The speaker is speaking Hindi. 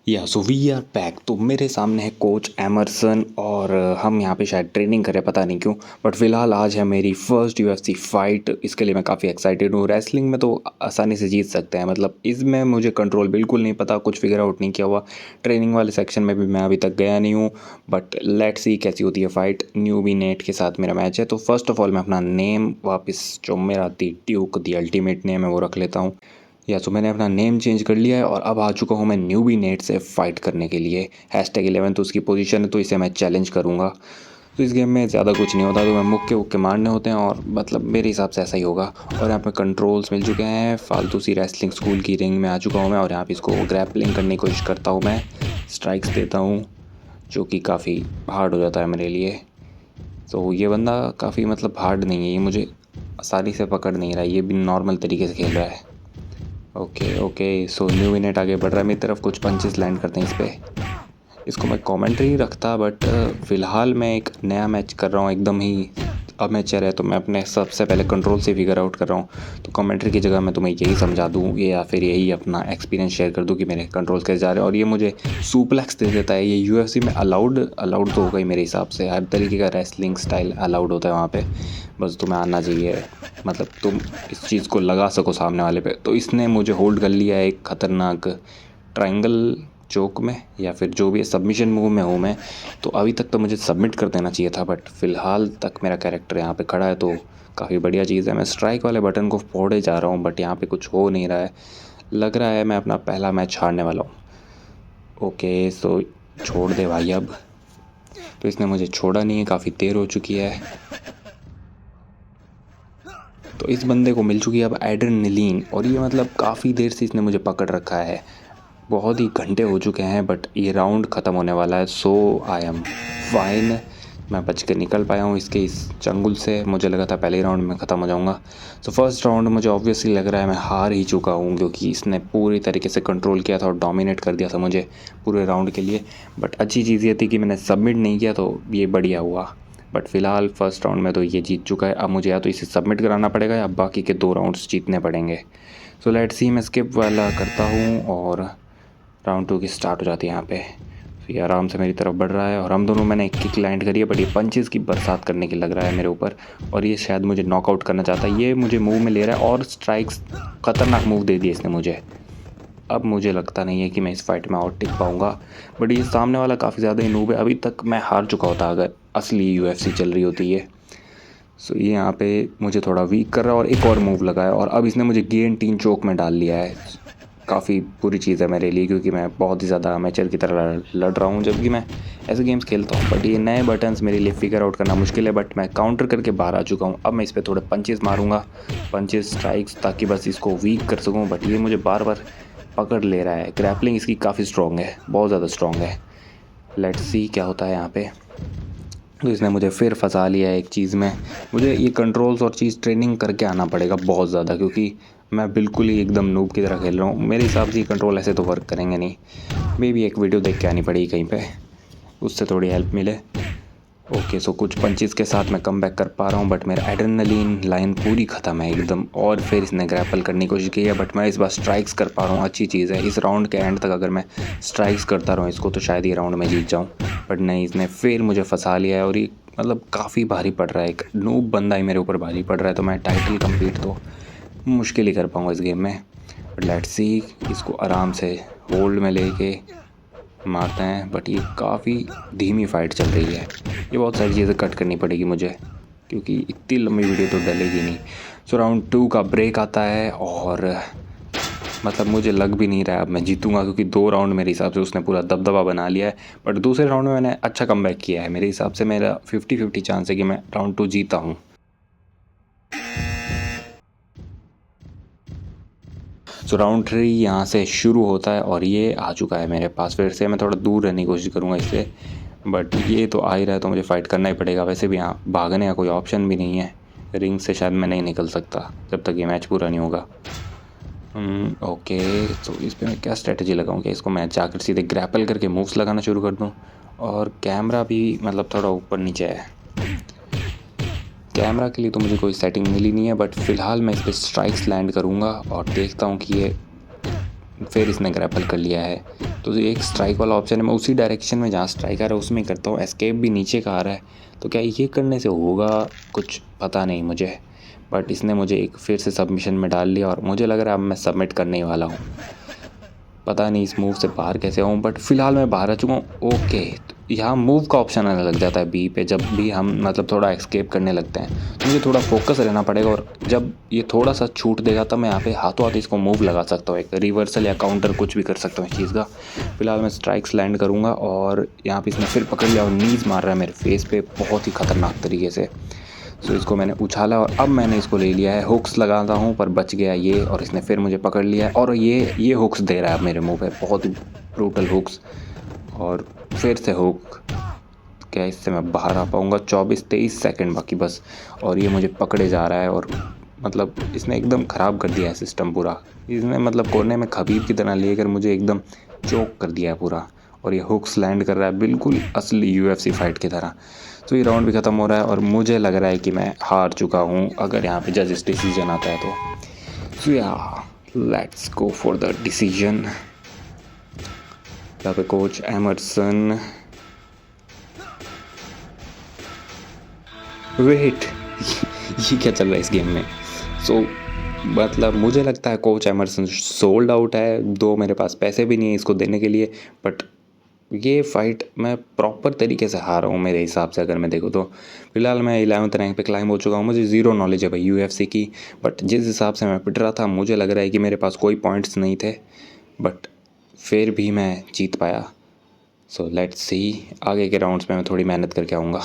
या सो वी आर बैक। तो मेरे सामने है कोच एमरसन और हम यहाँ पे शायद ट्रेनिंग करें, पता नहीं क्यों। बट फिलहाल आज है मेरी फर्स्ट यूएफसी फाइट, इसके लिए मैं काफ़ी एक्साइटेड हूँ। रेसलिंग में तो आसानी से जीत सकते हैं, मतलब इसमें मुझे कंट्रोल बिल्कुल नहीं पता, कुछ फिगर आउट नहीं किया हुआ। ट्रेनिंग वाले सेक्शन में भी मैं अभी तक गया नहीं हूँ। बट लेट्स सी कैसी होती है फाइट। न्यूबी नेट के साथ मेरा मैच है। तो फर्स्ट ऑफ ऑल मैं अपना नेम वापस, जो मेरा दी ड्यूक दी अल्टीमेट नेम है, वो रख लेता हूँ। या तो मैंने अपना नेम चेंज कर लिया है और अब आ चुका हूँ मैं न्यूबी नेट से फ़ाइट करने के लिए। #11 तो उसकी पोजीशन है, तो इसे मैं चैलेंज करूँगा। तो इस गेम में ज़्यादा कुछ नहीं होता, तो मैं मुक्के वुक्के मारने होते हैं और मतलब मेरे हिसाब से ऐसा ही होगा। और यहाँ पे कंट्रोल्स मिल चुके हैं। फालतू सी रेसलिंग स्कूल की रिंग में आ चुका हूँ मैं और यहाँ पे इसको ग्रैपलिंग करने की कोशिश करता हूँ मैं। स्ट्राइक्स देता हूँ जो कि काफ़ी हार्ड हो जाता है मेरे लिए। तो ये बंदा काफ़ी मतलब हार्ड नहीं है, ये मुझे आसानी से पकड़ नहीं रहा है, ये भी नॉर्मल तरीके से खेल रहा है। Okay okay, so new minute आगे बढ़ रहा है मेरी तरफ। कुछ पंचेस लैंड करते हैं इस पर। इसको मैं कमेंट्री रखता, बट फ़िलहाल मैं एक नया मैच कर रहा हूँ, एकदम ही अमेचर है, तो मैं अपने सबसे पहले कंट्रोल से फिगर आउट कर रहा हूँ। तो कमेंट्री की जगह मैं तुम्हें यही समझा दूँ या फिर यही अपना एक्सपीरियंस शेयर कर दूँ कि मेरे कंट्रोल्स कैसे जा रहे हैं। और ये मुझे सुप्लेक्स दे देता है। ये यूएफसी में अलाउड तो होगा ही मेरे हिसाब से, हर तरीके का रेसलिंग स्टाइल अलाउड होता है वहाँ पे। बस तुम्हें आना चाहिए, मतलब तुम इस चीज़ को लगा सको सामने वाले पे। तो इसने मुझे होल्ड कर लिया है एक ख़तरनाक ट्रायंगल चोक में, या फिर जो भी सबमिशन मूव में हूँ मैं। तो अभी तक तो मुझे सबमिट कर देना चाहिए था, बट फ़िलहाल तक मेरा कैरेक्टर यहाँ पे खड़ा है, तो काफ़ी बढ़िया चीज़ है। मैं स्ट्राइक वाले बटन को फोड़े जा रहा हूँ, बट यहाँ पे कुछ हो नहीं रहा है। लग रहा है मैं अपना पहला मैच हारने वाला हूँ। ओके, सो छोड़ दे भाई अब। तो इसने मुझे छोड़ा नहीं है, काफ़ी देर हो चुकी है। तो इस बंदे को मिल चुकी है अब एड्रेनलिन, और ये मतलब काफ़ी देर से इसने मुझे पकड़ रखा है, बहुत ही घंटे हो चुके हैं। बट ये राउंड ख़त्म होने वाला है, सो आई एम फाइन। मैं बच के निकल पाया हूँ इसके इस चंगुल से। मुझे लगा था पहले राउंड में ख़त्म हो जाऊँगा। सो फर्स्ट राउंड मुझे ऑब्वियसली लग रहा है मैं हार ही चुका हूँ, क्योंकि इसने पूरी तरीके से कंट्रोल किया था और डोमिनेट कर दिया था मुझे पूरे राउंड के लिए। बट अच्छी चीज़ ये थी कि मैंने सबमिट नहीं किया, तो ये बढ़िया हुआ। बट फ़िलहाल फर्स्ट राउंड में तो ये जीत चुका है। अब मुझे या तो इसे सबमिट कराना पड़ेगा या बाकी के 2 राउंड्स जीतने पड़ेंगे। सो लेट्स सी, मैं स्किप वाला करता हूँ और राउंड 2 की स्टार्ट हो जाती है यहाँ पे। फिर आराम से मेरी तरफ बढ़ रहा है और हम दोनों, मैंने एक किक लैंड करी है, बट ये पंचेस की बरसात करने की लग रहा है मेरे ऊपर। और ये शायद मुझे नॉकआउट करना चाहता है। ये मुझे मूव में ले रहा है और स्ट्राइक्स, ख़तरनाक मूव दे दिए इसने मुझे। अब मुझे लगता नहीं है कि मैं इस फाइट में और टिक पाऊँगा। बट ये सामने वाला काफ़ी ज़्यादा ही नूब है, अभी तक मैं हार चुका होता अगर असली यूएफसी चल रही होती है। सो ये यहाँ पे मुझे थोड़ा वीक कर रहा है और एक और मूव लगाया, और अब इसने मुझे गिलेटिन चोक में डाल लिया है। काफ़ी बुरी चीज़ है मेरे लिए, क्योंकि मैं बहुत ही ज़्यादा अमेचर की तरह लड़ रहा हूँ जबकि मैं ऐसे गेम्स खेलता हूँ। बट ये नए बटन्स मेरे लिए फिगर आउट करना मुश्किल है, बट मैं काउंटर करके बाहर आ चुका हूँ। अब मैं इस पर थोड़े पंचेस मारूंगा, पंचेस स्ट्राइक्स, ताकि बस इसको वीक कर सकूँ। बट ये मुझे बार बार पकड़ ले रहा है। ग्रैपलिंग इसकी काफ़ी स्ट्रॉन्ग है, बहुत ज़्यादा स्ट्रॉन्ग है। लेट्स सी क्या होता है यहाँ पे। तो इसने मुझे फिर फंसा लिया है एक चीज़ में। मुझे ये कंट्रोल्स और चीज़ ट्रेनिंग करके आना पड़ेगा बहुत ज़्यादा, क्योंकि मैं बिल्कुल ही एकदम नूब की तरह खेल रहा हूँ। मेरे हिसाब से ये कंट्रोल ऐसे तो वर्क करेंगे नहीं। मे भी एक वीडियो देख के आनी पड़ेगी कहीं पे, उससे थोड़ी हेल्प मिले। ओके, सो कुछ पंचेस के साथ मैं कम बैक कर पा रहा हूँ, बट मेरा एड्रेनलिन लाइन पूरी ख़त्म है एकदम। और फिर इसने ग्रैपल करने की कोशिश की है, बट मैं इस बार स्ट्राइक्स कर पा रहा हूँ। अच्छी चीज़ है, इस राउंड के एंड तक अगर मैं स्ट्राइक्स करता रहूँ इसको, तो शायद ये राउंड में जीत जाऊँ। बट नहीं, इसने फिर मुझे फंसा लिया है और ये मतलब काफ़ी भारी पड़ रहा है। एक नूब बंदा ही मेरे ऊपर भारी पड़ रहा है, तो मैं टाइटल कंप्लीट तो मुश्किल ही कर पाऊँगा इस गेम में। बट लेट्स सी, इसको आराम से होल्ड में लेके मारते हैं। बट ये काफ़ी धीमी फाइट चल रही है, ये बहुत सारी चीज़ें कट करनी पड़ेगी मुझे, क्योंकि इतनी लंबी वीडियो तो डलेगी नहीं। सो राउंड 2 का ब्रेक आता है और मतलब मुझे लग भी नहीं रहा है अब मैं जीतूंगा, क्योंकि 2 राउंड मेरे हिसाब से उसने पूरा दबदबा बना लिया है। बट दूसरे राउंड में मैंने अच्छा कमबैक किया है। मेरे हिसाब से मेरा 50-50 चांस है कि मैं राउंड 2 जीता हूँ। सो राउंड 3 यहाँ से शुरू होता है और ये आ चुका है मेरे पास। फिर से मैं थोड़ा दूर रहने की कोशिश करूँगा इससे, बट ये तो आ ही रहा है, तो मुझे फ़ाइट करना ही पड़ेगा। वैसे भी यहाँ भागने का कोई ऑप्शन भी नहीं है, रिंग से शायद मैं नहीं निकल सकता जब तक ये मैच पूरा नहीं होगा। ओके, तो इस पर मैं क्या स्ट्रेटजी लगाऊँ? कि इसको मैं जाकर सीधे ग्रैपल करके मूव्स लगाना शुरू कर दूँ? और कैमरा भी मतलब थोड़ा ऊपर नीचे है। कैमरा के लिए तो मुझे कोई सेटिंग मिली नहीं है, बट फ़िलहाल मैं इस पर स्ट्राइक्स लैंड करूँगा और देखता हूँ कि ये फिर इसने ग्रैपल कर लिया है। तो एक स्ट्राइक वाला ऑप्शन है, मैं उसी डायरेक्शन में जहाँ स्ट्राइक आ रहा है उसमें करता हूँ। एस्केप भी नीचे का आ रहा है, तो क्या ये करने से होगा कुछ पता नहीं मुझे, बट इसने मुझे एक फिर से सबमिशन में डाल लिया और मुझे लग रहा है अब मैं सबमिट करने ही वाला हूँ। पता नहीं इस मूव से बाहर कैसे आऊँ, बट फिलहाल मैं बाहर आ चुका हूँ। ओके, तो यहाँ मूव का ऑप्शन आने लग जाता है बी पे, जब भी हम मतलब थोड़ा एस्केप करने लगते हैं तो मुझे थोड़ा फोकस रहना पड़ेगा, और जब ये थोड़ा सा छूट देगा तब मैं यहाँ पे हाथों हाथ इसको मूव लगा सकता हूँ, एक रिवर्सल या काउंटर कुछ भी कर सकता हूँ इस चीज़ का। फिलहाल मैं स्ट्राइक्स लैंड करूँगा और यहाँ पे इसने फिर पकड़ लिया और नीज मार रहा है मेरे फेस पे बहुत ही ख़तरनाक तरीके से। सो इसको मैंने उछाला और अब मैंने इसको ले लिया है। हुक्स लगाता हूँ पर बच गया ये, और इसने फिर मुझे पकड़ लिया है और ये हुक्स दे रहा है मेरे मुंह पे, बहुत ही ब्रूटल हुक्स। और फिर से हुक, क्या इससे मैं बाहर आ पाऊँगा? 24-23 सेकंड बाकी बस, और ये मुझे पकड़े जा रहा है। और मतलब इसने एकदम ख़राब कर दिया है सिस्टम पूरा। इसने मतलब कोने में खबीब की तरह लेकर मुझे एकदम चोक कर दिया है पूरा, और ये हुक्स लैंड कर रहा है बिल्कुल असली यूएफसी फाइट की तरह। तो ये राउंड भी ख़त्म हो रहा है और मुझे लग रहा है कि मैं हार चुका हूँ अगर यहाँ पे जजेस डिसीजन आता है तो। सो या let's go for the decision. यहाँ पे कोच एमरसन, वेट ये क्या चल रहा है इस गेम में? सो मतलब मुझे लगता है कोच एमरसन सोल्ड आउट है, दो मेरे पास पैसे भी नहीं है इसको देने के लिए। बट ये फ़ाइट मैं प्रॉपर तरीके से हारा हूँ मेरे हिसाब से, अगर मैं देखूँ तो। फिलहाल मैं 11th रैंक पे क्लाइंब हो चुका हूँ, मुझे ज़ीरो नॉलेज है भाई यूएफसी की। बट जिस हिसाब से मैं पिट रहा था मुझे लग रहा है कि मेरे पास कोई पॉइंट्स नहीं थे, बट फिर भी मैं जीत पाया। सो लेट्स सी, आगे के राउंड्स में मैं थोड़ी मेहनत करके आऊँगा।